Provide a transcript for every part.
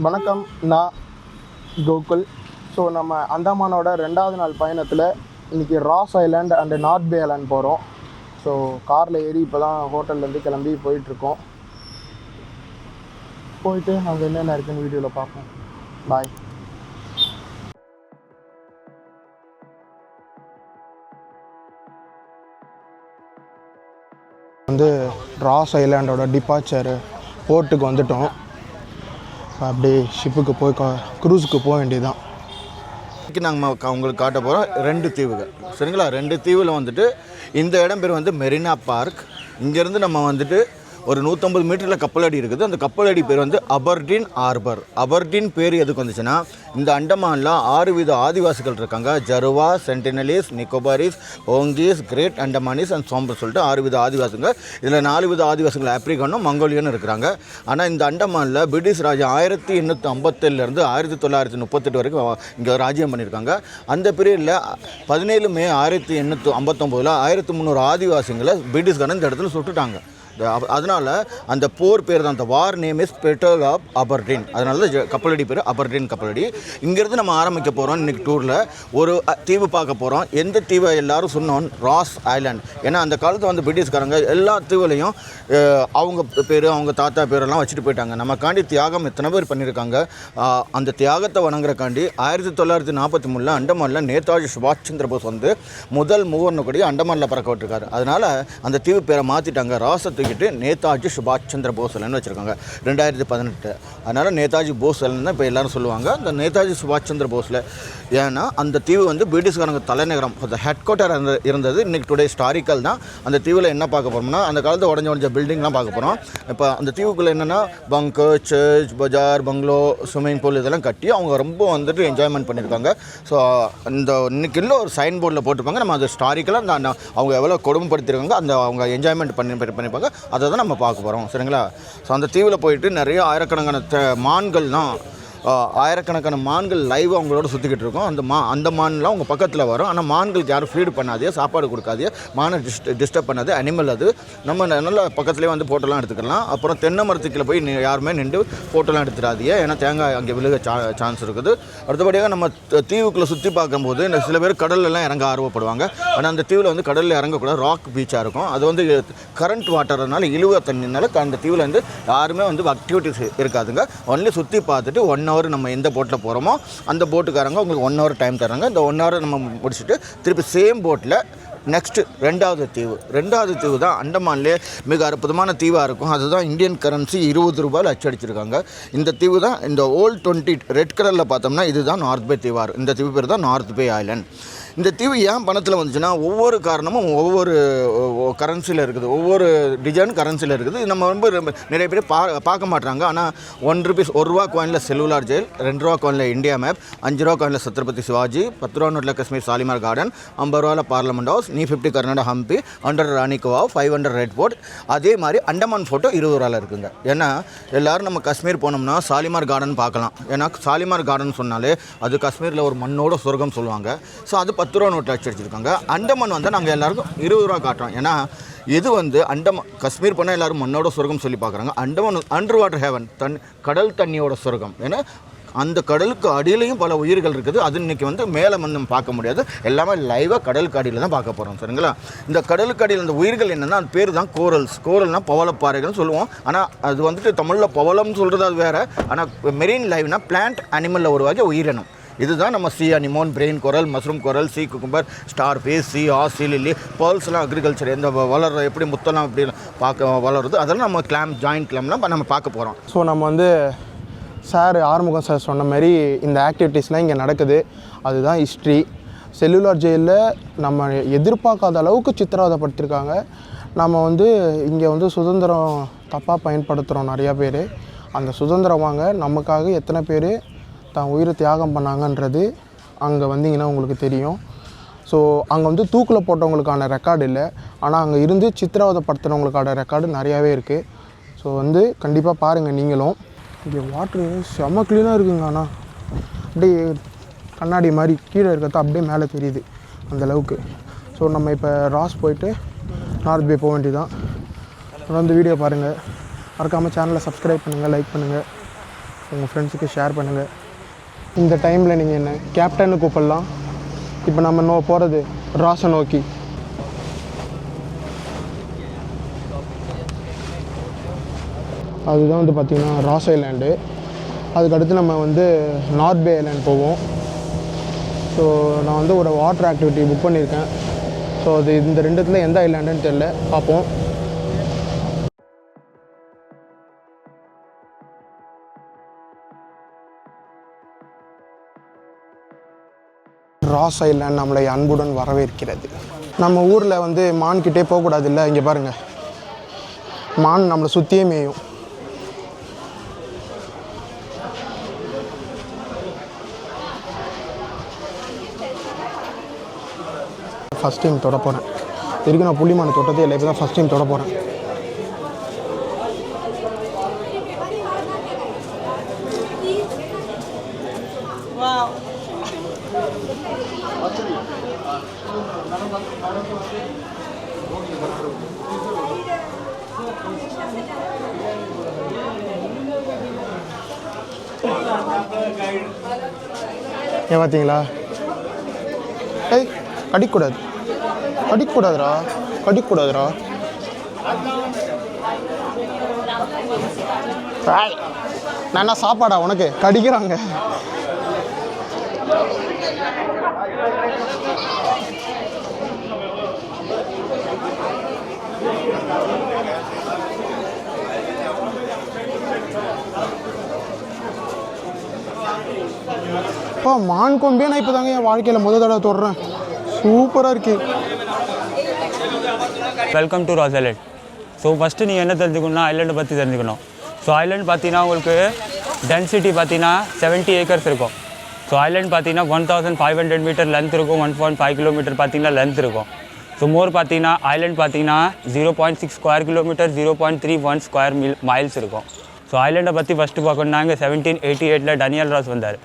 வணக்கம், நான் கோகுல். ஸோ நம்ம அந்தமானோட 2வது நாள் பயணத்தில் இன்றைக்கி Ross Island and North Bay Island போகிறோம். ஸோ காரில் ஏறி இப்போ தான் ஹோட்டல்லேருந்து கிளம்பி போயிட்டுருக்கோம். போயிட்டு அங்கே என்னென்ன இருக்குன்னு வீடியோவில் பார்ப்போம். பாய். ராஸ் ஐலாண்டோட டிபார்ச்சர் போர்ட்டுக்கு வந்துட்டோம். அப்படியே ஷிப்புக்கு போய் க்ரூஸுக்கு போக வேண்டியதுதான். இன்றைக்கி நாங்கள் உங்களுக்கு காட்ட போகிறோம் 2 தீவுகள். சரிங்களா? 2 தீவில் வந்துட்டு இந்த இடம் பேர் வந்து மெரினா பார்க். இங்கேருந்து நம்ம வந்துட்டு ஒரு 150 மீட்டரில் கப்பலடி இருக்குது. அந்த கப்பலடி பேர் வந்து அபர்டீன் ஹார்பர். அபர்டீன் பேர் எதுக்கு வந்துச்சுன்னா, இந்த அண்டமானில் 6 வித ஆதிவாசிகள் இருக்காங்க. ஜருவா, சென்டினலிஸ், நிக்கோபாரிஸ், ஓங்கீஸ், கிரேட் அண்டமானிஸ் அண்ட் சோம்பர் சொல்லிட்டு 6 வித ஆதிவாசிகள். இதில் 4 வித ஆதிவாசிகள் ஆப்ரிக்கனும் மங்கோலியனும் இருக்கிறாங்க. ஆனால் இந்த அண்டமானில் பிரிட்டிஷ் ராஜ்யம் 1857 1938 வரைக்கும் இங்கே ராஜ்யம் பண்ணியிருக்காங்க. அந்த பீரியடில் 17 மே 1859 1300 ஆதிவாசிகளை பிரிட்டிஷ்காரன் இந்த இடத்துல சுட்டுட்டாங்க. அதனால் அந்த போர் பேர் தான், அந்த war name is battle of Aberdeen. அதனால தான் கப்பலடி பேர் அபர்டீன் கப்பலடி. இங்கேருந்து நம்ம ஆரம்பிக்க போகிறோம். இன்றைக்கி டூரில் ஒரு தீவு பார்க்க போகிறோம். எந்த தீவை எல்லோரும் சொன்னோம்? ராஸ் ஐலாண்ட். ஏன்னா அந்த காலத்தில் வந்து பிரிட்டிஷ்காரங்க எல்லா தீவுலையும் அவங்க பேர், அவங்க தாத்தா பேரெல்லாம் வச்சுட்டு போயிட்டாங்க. நமக்காண்டி தியாகம் எத்தனை பேர் பண்ணியிருக்காங்க. அந்த தியாகத்தை வணங்குறக்காண்டி 1943 அண்டமானில் நேதாஜி சுபாஷ் சந்திர போஸ் வந்து முதல் மூவர்னு கூடிய அண்டமானில் பறக்க விட்டுருக்காரு. அதனால் அந்த தீவு பேரை மாற்றிட்டாங்க. ராசத்துக்கு நேதாஜி சுபாஷ் சந்திர போஸ்லன்னு வச்சுருக்காங்க 2018. அதனால் நேதாஜி போஸ்லன்னு தான் இப்போ எல்லோரும் சொல்லுவாங்க. அந்த நேதாஜி சுபாஷ் சந்திர போஸில். ஏன்னா அந்த தீவு வந்து பிரிட்டிஷ்காரங்க தலைநகரம், அந்த ஹெட் குவார்ட்டர் இருந்தது. இன்றைக்கி டுடே ஹிஸ்டாரிக்கல் தான். அந்த தீவில் என்ன பார்க்க போகிறோம்னா, அந்த காலத்தில் உடஞ்ச பில்டிங்லாம் பார்க்க போகிறோம். இப்போ அந்த தீவுக்குள்ளே என்னென்னா பங்கர், சர்ச், பஜார், பங்களோ, ஸ்விம்மிங் பூல் இதெல்லாம் கட்டி அவங்க ரொம்ப வந்துட்டு என்ஜாய்மெண்ட் பண்ணியிருக்காங்க. ஸோ இந்த இன்றைக்கி இல்லை ஒரு சைன் போர்டில் போட்டிருப்பாங்க. நம்ம அது ஹிஸ்டாரிக்கலாக அந்த அவங்க எவ்வளோ கொடுமைப்படுத்திருக்காங்க, அந்த அவங்க என்ஜாய்மெண்ட் பண்ணியிருப்பாங்க. அதை தான் நம்ம பார்க்க போகிறோம். சரிங்களா? ஸோ அந்த தீவில் போயிட்டு நிறைய ஆயிரக்கணக்கான மான்கள் தான், ஆயிரக்கணக்கான மான்கள் லைவ் அவங்களோட சுற்றிக்கிட்டு இருக்கோம். அந்த மான்லாம் உங்கள் பக்கத்தில் வரும். ஆனால் மான்களுக்கு யாரும் ஃபீடு பண்ணாதே, சாப்பாடு கொடுக்காதே, மானை டிஸ்டர்ப் பண்ணாது. அனிமல் அது. நம்ம நல்லா பக்கத்துலேயே வந்து ஃபோட்டோலாம் எடுத்துக்கலாம். அப்புறம் தென்னை மரத்துக்குள்ள போய் யாருமே நின்று ஃபோட்டோலாம் எடுத்துடாதீங்க. ஏன்னா தேங்காய் அங்கே விழுக சான்ஸ் இருக்குது. அடுத்தபடியாக நம்ம தீவுக்குள்ளே சுற்றி பார்க்கும்போது சில பேர் கடல்லலாம் இறங்க ஆர்வப்படுவாங்க. ஆனால் அந்த தீவில் வந்து கடலில் இறங்கக்கூடாது. ராக் பீச்சாக இருக்கும். அது வந்து கரண்ட் வாட்டர்னால, இழுவ தண்ணினால அந்த தீவில் வந்து யாருமே வந்து ஆக்டிவிட்டிஸ் இருக்காதுங்க. ஒன்லி சுற்றி பார்த்துட்டு 1 hour நம்ம எந்த போட்டில் போகிறோமோ அந்த போட்டுக்காரங்க உங்களுக்கு 1 hour டைம் தராங்க. இந்த 1 hour நம்ம முடிச்சுட்டு திருப்பி சேம் போட்டில் நெக்ஸ்ட்டு 2வது தீவு தான் அண்டமான்லேயே மிக அற்புதமான தீவாக இருக்கும். அதுதான் இந்தியன் கரன்சி 20 ரூபாயில் அச்சடிச்சிருக்காங்க. இந்த தீவு தான் இந்த ஓல்ட் 20 ரெட் கலரில் பார்த்தோம்னா இதுதான் நார்த் பே தீவார். இந்த தீவு பேர் தான் நார்த் பே ஐலாண்ட். இந்த தீவு ஏன் பணத்தில் வந்துச்சுன்னா, ஒவ்வொரு காரணமும் ஒவ்வொரு கரன்சியில் இருக்குது, ஒவ்வொரு டிசைன் கரன்சியில் இருக்குது. நம்ம ரொம்ப நிறைய பேர் பார்க்க மாட்டாங்க. ஆனால் 1 rupees 1 ரூபா காயினில் செல்லுலார் ஜெயில், 2 ரூபா காயினில் இந்தியா மேப், 5 ரூபா காயினில் சத்ரபதி சிவாஜி, 10 ரூபா நோட்டில் காஷ்மீர் சாலிமார் கார்டன், 50 ரூபாயில் பார்லமெண்ட் ஹவுஸ், 50 கர்நாடகா ஹம்பி, 100 ராணிகோவா, 500 ரெட் போர்ட். அதே மாதிரி அண்டமான் ஃபோட்டோ 20 ரூபாயில் இருக்குங்க. ஏன்னா எல்லோரும் நம்ம காஷ்மீர் போனோம்னா சாலிமார் கார்டன் பார்க்கலாம். ஏன்னா சாலிமார் கார்டன் சொன்னாலே அது காஷ்மீரில் ஒரு மண்ணோட சொர்க்கம் சொல்லுவாங்க. ஸோ அது 10 ரூபா நோட்டில் அடிச்சிருக்காங்க. அண்டமான் வந்து நாங்கள் எல்லாருக்கும் 20 ரூபா காட்டுறோம். ஏன்னா இது வந்து காஷ்மீர் போனால் எல்லோரும் மண்ணோட சொர்க்கம் சொல்லி பார்க்குறாங்க. அண்டமான் அண்டர் வாட்டர் ஹேவன், கடல் தண்ணியோட சொர்க்கம். ஏன்னா அந்த கடலுக்கு அடியிலையும் பல உயிர்கள் இருக்குது. அது இன்றைக்கி வந்து மேலே வந்து பார்க்க முடியாது. எல்லாமே லைவாக கடலுக்கு அடியில் தான் பார்க்க போகிறோம். சரிங்களா? இந்த கடலுக்கு அடியில் இந்த உயிர்கள் என்னென்னா, அது பேர் தான் கோரல்ஸ். கோரல்னால் பவளப்பாறைகள்னு சொல்லுவோம். ஆனால் அது வந்துட்டு தமிழில் பவளம்னு சொல்கிறது அது வேறு. ஆனால் மெரீன் லைவ்னால் பிளான்ட் அனிமலில் உருவாகிய உயிரினம். இதுதான் நம்ம sea anemone, brain coral, mushroom coral, sea cucumber, starfish, sea horse, sea lily, பேர்ல்ஸ்லாம் அக்ரிகல்ச்சர் எந்த வளர்ற எப்படி முத்தெல்லாம் அப்படி பார்க்க வளருது, அதெல்லாம் நம்ம ஜாயிண்ட் கிளாம்லாம் நம்ம பார்க்க போகிறோம். ஸோ நம்ம வந்து ஆறுமுகம் சார் சொன்ன மாதிரி இந்த ஆக்டிவிட்டீஸ்லாம் இங்கே நடக்குது. அதுதான் ஹிஸ்ட்ரி. செல்லுலார் ஜெயிலில் நம்ம எதிர்பார்க்காத அளவுக்கு சித்திரவதைப்படுத்திருக்காங்க. நம்ம வந்து இங்கே வந்து சுதந்திரம் தப்பாக பயன்படுத்துகிறோம் நிறையா பேர். அந்த சுதந்திரம் வாங்க நமக்காக எத்தனை பேர் தான் உயிரை தியாகம் பண்ணாங்கன்றது அங்கே வந்தீங்கன்னா உங்களுக்கு தெரியும். ஸோ அங்கே வந்து தூக்கில் போட்டவங்களுக்கான ரெக்கார்டு இல்லை. ஆனால் அங்கே இருந்து சித்திரவதைப்படுத்துகிறவங்களுக்கான ரெக்கார்டு நிறையாவே இருக்குது. ஸோ வந்து கண்டிப்பாக பாருங்கள் நீங்களும். இங்கே வாட்ரு செம்ம க்ளீனாக இருக்குங்க. ஆனால் அப்படியே கண்ணாடி மாதிரி கீழே இருக்கிறது அப்படியே மேலே தெரியுது அந்தளவுக்கு. ஸோ நம்ம இப்போ ராஸ் போயிட்டு நார்த் பே போக வேண்டியதான். வந்து வீடியோ பாருங்கள். மறக்காமல் சேனலை சப்ஸ்கிரைப் பண்ணுங்கள், லைக் பண்ணுங்கள். உங்கள் ஃப்ரெண்ட்ஸுக்கு ஷேர் பண்ணுங்கள். இந்த டைமில் நீங்கள் என்ன கேப்டன்னு கூப்பிடலாம். இப்போ நம்ம போகிறது ராஸை நோக்கி. அதுதான் வந்து பார்த்திங்கன்னா ராஸ் ஐலாண்டு. அதுக்கடுத்து நம்ம வந்து நார்த் பே ஐலாண்ட் போவோம். ஸோ நான் வந்து ஒரு வாட்டர் ஆக்டிவிட்டி புக் பண்ணியிருக்கேன். ஸோ அது இந்த ரெண்டுத்தில் எந்த ஐலாண்டுன்னு தெரியல, பார்ப்போம். ராஸ் ஐலாண்ட் நம்மளை அன்புடன் வரவேற்கிறது. நம்ம ஊரில் வந்து மான்கிட்டே போகக்கூடாது இல்லை, இங்கே பாருங்கள் மான் நம்மளை சுற்றியே மேயும். ஃபஸ்ட் டைம் தொட போகிறேன். இதுக்கு நான் புள்ளிமானை தொட்டதே இல்லை, இப்போ தான் ஃபஸ்ட் டைம் தொட போகிறேன். ஏன் பார்த்தீங்களா? ஏய் கடிக்கூடாது, கடிக்கூடாதுரா, கடிக்கூடாதுரா. நான் என்ன சாப்பாடா உனக்கு? கடிக்கிறாங்க. மான் கொம்பே நான் இப்போ தாங்க என் வாழ்க்கையில் முதல் தடவை தொடுறேன். சூப்பராக இருக்குது. Welcome to Ross island. So first நீங்கள் என்ன தெரிஞ்சுக்கணும்னா ஐலாண்டை பற்றி தெரிஞ்சுக்கணும். ஸோ ஐலாண்ட் பார்த்தீங்கன்னா உங்களுக்கு டென்சிட்டி பார்த்தீங்கன்னா 70 ஏக்கர்ஸ் இருக்கும். ஸோ ஐலாண்ட் பார்த்தீங்கன்னா 1500 மீட்டர் லென்த் இருக்கும், 1.5 கிலோமீட்டர் பார்த்தீங்கன்னா லென்த் இருக்கும். ஸோ மோர் பார்த்தீங்கன்னா ஐலாண்ட் பார்த்தீங்கன்னா 0.6 ஸ்கொயர் கிலோமீட்டர், 0.31 ஸ்கொயர் மைல்ஸ் இருக்கும். ஸோ ஐலாண்டை பற்றி ஃபஸ்ட்டு பார்க்கணுன்னா இங்கே 1788 டனியல் ராஸ் வந்தார்.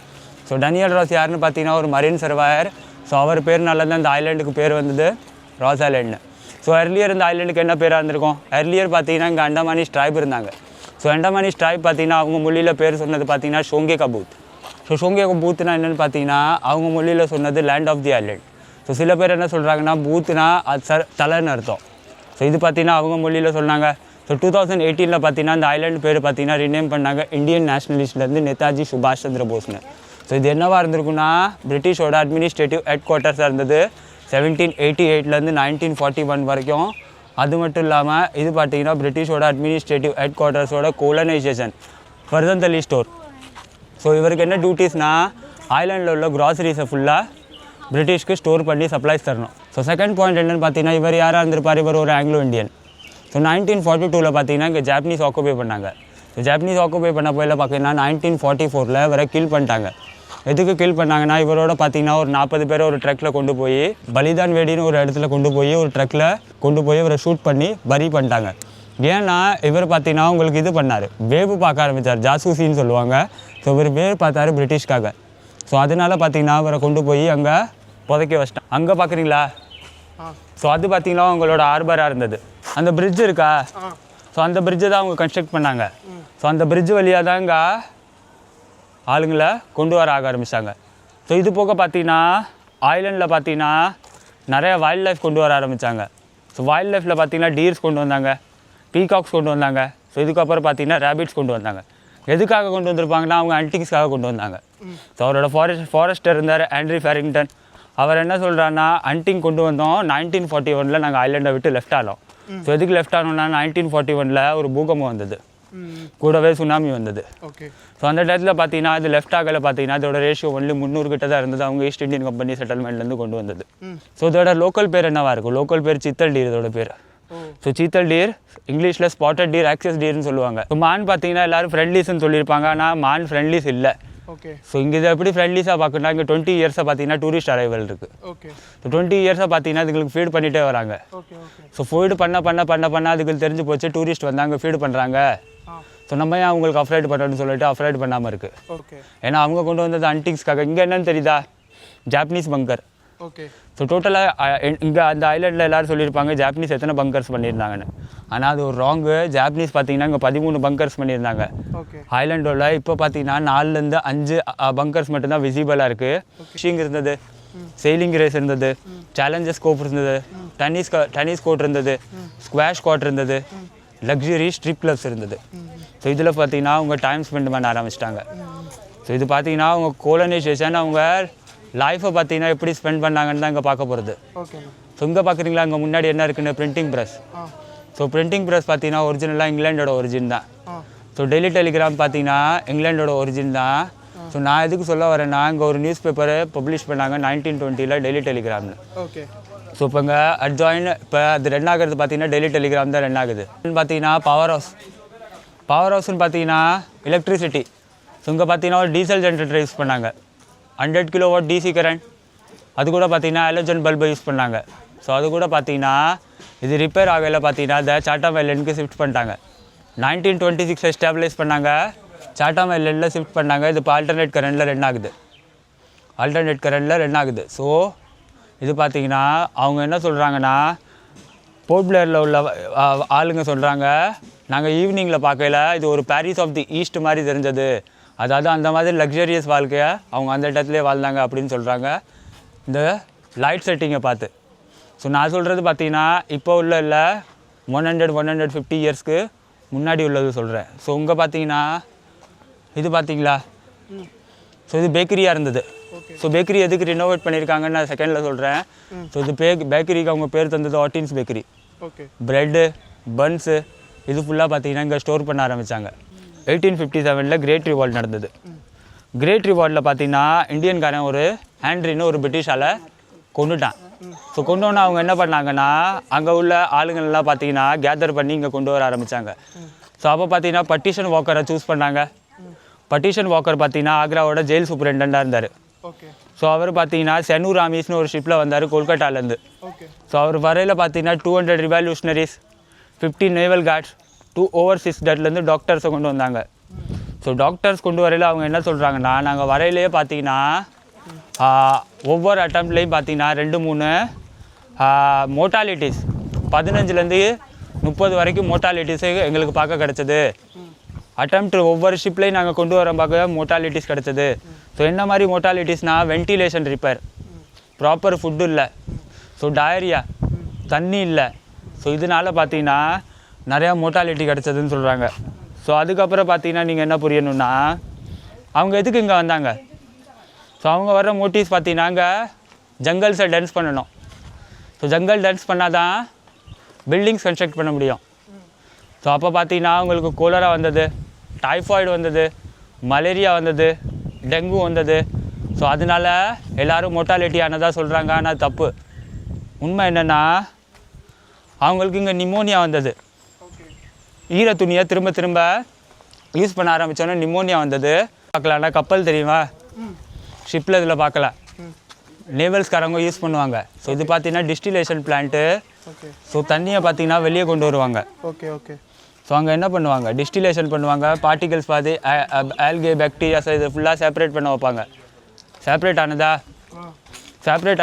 ஸோ டனியல் ராஸ் யாருன்னு பார்த்தீங்கன்னா ஒரு மரீன் சர்வாயர். ஸோ அவர் பேர்னால தான் இந்த ஐலாண்டுக்கு பேர் வந்தது ராஸ் ஐலாண்டு. ஸோ எர்லியர் இந்த ஐலாண்டுக்கு என்ன பேராக இருந்திருக்கும்? எர்லியர் பார்த்தீங்கன்னா இங்கே அண்டமானிஸ் ட்ரைப் இருந்தாங்க. ஸோ அண்டமானிஸ் ட்ரைப் பார்த்தீங்கன்னா அவங்க மொழியில் பேர் சொன்னது பார்த்தீங்கன்னா ஷோங்கே கபூத். ஸோ ஷோங்கே பூத்துனா என்னென்னு பார்த்தீங்கன்னா அவங்க மொழியில் சொன்னது land of the island. So சில பேர் என்ன சொல்கிறாங்கன்னா பூத்துனா அது தலைன்னு அர்த்தம். ஸோ இது பார்த்தீங்கன்னா அவங்க மொழியில் சொன்னாங்க. ஸோ 2018 பார்த்தீங்கன்னா இந்த ஐலாண்டு பேர் பார்த்தீங்கன்னா ரினேம் பண்ணாங்க இந்தியன் நேஷனலிஸ்ட்லேருந்து நேதாஜி சுபாஷ் சந்திர போஸ்னு. ஸோ இது என்னவாக இருந்திருக்குன்னா பிரிட்டிஷோட அட்மினிஸ்ட்ரேட்டிவ் ஹெட் குவார்ட்டர்ஸாக இருந்தது 1788 1941 வரைக்கும். அது மட்டும் இல்லாமல் இது பார்த்தீங்கன்னா பிரிட்டிஷோட அட்மினிஸ்ட்ரேட்டிவ் ஹெட் குவார்ட்டர்ஸோட கோலனைசேஷன் ஃபர்தந்தலி ஸ்டோர். ஸோ இவருக்கு என்ன டியூட்டிஸ்னால் ஐலாண்டில் உள்ள க்ராசரிஸை ஃபுல்லாக பிரிட்டிஷ்க்கு ஸ்டோர் பண்ணி சப்ளைஸ் தரணும். ஸோ செகண்ட் பாயிண்ட் என்னென்னு பார்த்தீங்கன்னா இவர் யாராக இருந்திருப்பார்? இவர் ஒரு ஆங்கிலோ இண்டியன். ஸோ 1942 பார்த்தீங்கன்னா இங்கே ஜாப்பனீஸ் ஆக்குபை பண்ணாங்க. ஸோ ஜாப்பனீஸ் ஆக்குபை பண்ண போயில் பார்த்தீங்கன்னா 1944 இவரை கில் பண்ணிட்டாங்க. எதுக்கு கில் பண்ணாங்கன்னா இவரோட பார்த்தீங்கன்னா ஒரு 40 பேரை ஒரு ட்ரக்கில் கொண்டு போய் பலிதான் வேடின்னு ஒரு இடத்துல கொண்டு போய் ஒரு ட்ரக்கில் கொண்டு போய் இவரை ஷூட் பண்ணி பரி பண்ணிட்டாங்க. ஏன்னா இவர் பார்த்தீங்கன்னா உங்களுக்கு இது பண்ணார், வேவு பார்க்க ஆரம்பித்தார், ஜாசூசின்னு சொல்லுவாங்க. ஸோ இவர் வேவு பார்த்தாரு பிரிட்டிஷ்காக. ஸோ அதனால் பார்த்தீங்கன்னா இவரை கொண்டு போய் அங்கே புதைக்க வச்சிட்டான். அங்கே பார்க்குறீங்களா? ஸோ அது பார்த்தீங்கன்னா அவங்களோட ஆர்பராக இருந்தது. அந்த பிரிட்ஜ் இருக்கா? ஸோ அந்த பிரிட்ஜை தான் அவங்க கன்ஸ்ட்ரக்ட் பண்ணாங்க. ஸோ அந்த பிரிட்ஜ் வழியாக தான் இங்கே ஆளுங்களை கொண்டு வர ஆரம்பித்தாங்க. ஸோ இது போக பார்த்தீங்கன்னா ஐலாண்டில் பார்த்தீங்கன்னா நிறைய வைல்ட் லைஃப் கொண்டு வர ஆரம்பித்தாங்க. ஸோ வைல்ட் லைஃப்பில் பார்த்தீங்கன்னா டீர்ஸ் கொண்டு வந்தாங்க, பீகாக்ஸ் கொண்டு வந்தாங்க. ஸோ இதுக்கப்புறம் பார்த்தீங்கன்னா ரேபிட்ஸ் கொண்டு வந்தாங்க. எதுக்காக கொண்டு வந்திருப்பாங்கன்னா அவங்க ஹண்டிங்ஸ்க்காக கொண்டு வந்தாங்க. ஸோ அவரோட ஃபாரஸ்டர் இருந்தார் ஆண்ட்ரி ஃபேரிங்டன். அவர் என்ன சொல்கிறாருன்னா ஹண்டிங் கொண்டு வந்தோம் 1941 நாங்கள் ஐலாண்டை விட்டு லெஃப்ட் ஆனோம். ஸோ எதுக்கு லெஃப்ட் ஆனோம்னா 1941 ஒரு பூகம்பம் வந்தது, கூடவே சுனாமி வந்தது. ஸோ அந்த டயத்தில் பார்த்தீங்கன்னா அது லெஃப்ட் ஆகலை. பார்த்தீங்கன்னா அதோட ரேஷியோ ஒன்லி 300 கிட்ட தான் இருந்தது. அவங்க ஈஸ்ட் இந்தியன் கம்பெனி செட்டில்மெண்ட்லேருந்து கொண்டு வந்தது. ஸோ இதோட லோக்கல் பேர் என்னவாக இருக்கும்? லோக்கல் பேர் சித்தல் டீர் இதோட பேர். ஸோ சீத்தல் டீர் இங்கிலீஷில் ஸ்பாட்டட் டீர், ஆக்சஸ் டீர்னு சொல்லுவாங்க. ஸோ மான் பார்த்தீங்கன்னா எல்லோரும் ஃப்ரெண்ட்லிஸ்ன்னு சொல்லியிருப்பாங்க, ஆனால் மான் ஃப்ரெண்ட்லிஸ் இல்லை. ஸோ இங்கே இதை எப்படி ஃப்ரெண்ட்லிஸாக பார்க்கணும்னா இங்கே 20 இயர்ஸாக பார்த்தீங்கன்னா டூரிஸ்ட் அரைவல் இருக்குது. ஸோ 20 இயர்ஸாக பார்த்தீங்கன்னா அதுங்களுக்கு ஃபீட் பண்ணிகிட்டே வராங்க. ஸோ ஃபீடு பண்ண அதுக்கு தெரிஞ்சு போச்சு டூரிஸ்ட் வந்தாங்க ஃபீடு பண்ணுறாங்க. ஸோ நம்ம ஏன் அவங்களுக்கு அஃப்ரைட் பண்ணுறோன்னு சொல்லிட்டு அஃப்ரைட் பண்ணாமல் இருக்குது. ஏன்னா அவங்க கொண்டு வந்தது ஹண்டிங்ஸ்க்காக. இங்கே என்னன்னு தெரியுதா? ஜாப்பனீஸ் பங்கர். ஓகே. ஸோ டோட்டலாக இங்கே அந்த ஐலண்டில் எல்லோரும் சொல்லியிருப்பாங்க ஜாப்பனீஸ் எத்தனை பங்கர்ஸ் பண்ணியிருந்தாங்கன்னு. ஆனால் அது ஒரு ராங்கு. ஜாப்பனீஸ் பார்த்தீங்கன்னா இங்கே 13 பங்கர்ஸ் பண்ணியிருந்தாங்க. ஓகே. ஐலண்டோட இப்போ பார்த்தீங்கன்னா 4லேருந்து 5 பங்கர்ஸ் மட்டும்தான் விசிபிளாக இருக்குது. ஃபிஷிங் இருந்தது, செயிலிங் ரேஸ் இருந்தது, சேலஞ்சஸ் ஸ்கோப் இருந்தது, டென்னிஸ் கோர்ட் இருந்தது, ஸ்குவாஷ் கோர்ட் இருந்தது, லக்ஸுரி ஸ்ட்ரிப் கிளப்ஸ் இருந்தது. ஸோ இதில் பார்த்தீங்கன்னா அவங்க டைம் ஸ்பெண்ட் பண்ண ஆரம்பிச்சிட்டாங்க. ஸோ இது பார்த்தீங்கன்னா அவங்க கோலனைசேஷன் அவங்க லைஃப்பை பார்த்தீங்கன்னா எப்படி ஸ்பெண்ட் பண்ணாங்கன்னு தான் இங்கே பார்க்க போகிறது. ஓகே. ஸோ இங்கே பார்க்குறீங்களா அங்கே முன்னாடி என்ன இருக்குன்னு printing press. So printing press பார்த்தீங்கன்னா ஒரிஜினலாக இங்கிலாண்டோட ஒரிஜின் தான். ஸோ டெய்லி டெலிகிராம் பார்த்தீங்கன்னா இங்கிலாண்டோட ஒரிஜின் தான். ஸோ நான் எதுக்கு சொல்ல வரேன்னா இங்கே ஒரு நியூஸ் பேப்பரை பப்ளிஷ் பண்ணாங்க 1920 டெய்லி டெலிகிராம்னு. ஓகே. ஸோ இப்போ இங்கே அட்ஜாயின் இப்போ அது ரன் ஆகிறது பார்த்தீங்கன்னா டெய்லி டெலிகிராம் தான் ரன் ஆகுது. பார்த்தீங்கன்னா பவர் ஹவுஸ்ன்னு பார்த்தீங்கன்னா எலக்ட்ரிசிட்டி. ஸோ இங்கே பார்த்தீங்கன்னா ஒரு டீசல் ஜென்ரேட்டர் யூஸ் பண்ணாங்க, 100 kW DC கரண்ட். அது கூட பார்த்தீங்கன்னா ஹாலோஜன் பல்பை யூஸ் பண்ணாங்க. ஸோ அது கூட பார்த்தீங்கன்னா இது ரிப்பேர் ஆகல பார்த்தீங்கன்னா இந்த சாட்டாம் ஐலண்டுக்கு ஷிஃப்ட் பண்ணிட்டாங்க. 1926 எஸ்டாப்ளிஷ் பண்ணாங்க, சாட்டாம் ஐலண்டில் ஷிஃப்ட் பண்ணாங்க. இது இப்போ ஆல்டர்னேட் கரண்டில் ரன் ஆகுது. ஸோ இது பார்த்தீங்கன்னா அவங்க என்ன சொல்கிறாங்கன்னா போர்ட் பிளேயரில் உள்ள ஆளுங்க சொல்கிறாங்க நாங்கள் ஈவினிங்கில் பார்க்கல இது ஒரு பாரிஸ் ஆஃப் தி ஈஸ்ட் மாதிரி தெரிஞ்சது. அதாவது அந்த மாதிரி லக்ஸரியஸ் வாழ்க்கையை அவங்க அந்த இடத்துலேயே வாழ்ந்தாங்க அப்படின்னு சொல்கிறாங்க இந்த லைட் செட்டிங்கை பார்த்து. ஸோ நான் சொல்கிறது பார்த்தீங்கன்னா இப்போ உள்ள இல்லை 150 இயர்ஸ்க்கு முன்னாடி உள்ளது சொல்கிறேன். ஸோ இங்கே பார்த்தீங்கன்னா இது பார்த்தீங்களா, ஸோ இது பேக்கரியாக இருந்தது. ஸோ பேக்கரி எதுக்கு ரினோவேட் பண்ணியிருக்காங்கன்னு நான் செகண்டில் சொல்கிறேன். ஸோ இது பேக்கரிக்கு அவங்க பேர் தந்தது ஆட்டின்ஸ் பேக்கரி. ஓகே. ப்ரெட்டு, பன்ஸு இது ஃபுல்லாக பார்த்தீங்கன்னா இங்கே ஸ்டோர் பண்ண ஆரம்பித்தாங்க. 1857 கிரேட் ரிவால்ட் நடந்தது. கிரேட் ரிவால்ட்டில் பார்த்தீங்கன்னா இந்தியன்காரன் ஒரு ஹேண்ட்ரின்னு ஒரு பிரிட்டிஷால் கொண்டுட்டான். ஸோ கொண்டோன்னா அவங்க என்ன பண்ணாங்கன்னா அங்கே உள்ள ஆளுங்கள்லாம் பார்த்தீங்கன்னா கேதர் பண்ணி இங்கே கொண்டு வர ஆரம்பித்தாங்க. ஸோ அப்போ பார்த்தீங்கன்னா பட்டிஷன் வாக்கரை சூஸ் பண்ணாங்க. பட்டிஷன் வாக்கர் பார்த்தீங்கன்னா ஆக்ராவோட ஜெயில் சூப்பரிண்டெண்டாக இருந்தார். ஓகே. ஸோ அவர் பார்த்தீங்கன்னா செனூராமிஸ்னு ஒரு ஷிப்பில் வந்தார் கொல்கட்டாலேருந்து. ஓகே. ஸோ அவர் வரையில் பார்த்தீங்கன்னா 200 ரிவால்யூஷனரிஸ், 50 நேவல் கார்ட்ஸ், 2 ஓவர்சீஸ் டேட்லேருந்து டாக்டர்ஸை கொண்டு வந்தாங்க. ஸோ டாக்டர்ஸ் கொண்டு வரையில் அவங்க என்ன சொல்கிறாங்கன்னா நாங்கள் வரையிலேயே பார்த்தீங்கன்னா ஒவ்வொரு அட்டம்ப்ட்லேயும் பார்த்தீங்கன்னா 2-3 மோட்டாலிட்டிஸ் 15லேருந்து 30 வரைக்கும் மோட்டாலிட்டிஸு எங்களுக்கு பார்க்க கிடச்சிது. அட்டம்ப்ட் ஒவ்வொரு ஷிப்லேயும் நாங்கள் கொண்டு வர பார்க்க மோட்டாலிட்டிஸ் கிடச்சிது. ஸோ என்ன மாதிரி மோட்டாலிட்டிஸ்னால் வென்டிலேஷன் ரிப்பேர், ப்ராப்பர் ஃபுட்டு இல்லை, ஸோ டயரியா, தண்ணி இல்லை. ஸோ இதனால் பார்த்தீங்கன்னா நிறையா மோட்டாலிட்டி கிடச்சதுன்னு சொல்கிறாங்க. ஸோ அதுக்கப்புறம் பார்த்தீங்கன்னா நீங்கள் என்ன புரியணுன்னா அவங்க எதுக்கு இங்கே வந்தாங்க. ஸோ அவங்க வர்ற மோட்டிவ்ஸ் பார்த்தீங்கன்னா இங்கே ஜங்கல்ஸை டென்ஸ் பண்ணணும். ஸோ ஜங்கல் டென்ஸ் பண்ணால் தான் பில்டிங்ஸ் கன்ஸ்ட்ரக்ட் பண்ண முடியும். ஸோ அப்போ பார்த்தீங்கன்னா அவங்களுக்கு கோலரா வந்தது, டைஃபாய்டு வந்தது, மலேரியா வந்தது, டெங்கு வந்தது. ஸோ அதனால் எல்லோரும் மோட்டாலிட்டி ஆனதாக சொல்கிறாங்க. ஆனால் தப்பு. உண்மை என்னென்னா அவங்களுக்கு இங்கே நிமோனியா வந்தது. ஈர துணியை திரும்ப திரும்ப யூஸ் பண்ண ஆரம்பித்தோன்னே நிமோனியா வந்தது. பார்க்கலாம்னா கப்பல் தெரியுமா, ஷிப்பில் இதில் பார்க்கல, நேவல்ஸ்காரங்க யூஸ் பண்ணுவாங்க. ஸோ இது பார்த்தீங்கன்னா டிஸ்டிலேஷன் பிளான்ட்டு. ஸோ தண்ணியை பார்த்தீங்கன்னா வெளியே கொண்டு வருவாங்க. ஓகே. ஓகே. ஸோ அங்கே என்ன பண்ணுவாங்க, டிஸ்டிலேஷன் பண்ணுவாங்க. பார்ட்டிகல்ஸ் பார்த்து ஆல்கே பாக்டீரியாஸ் இது ஃபுல்லாக செப்பரேட் பண்ண வைப்பாங்க. செப்பரேட்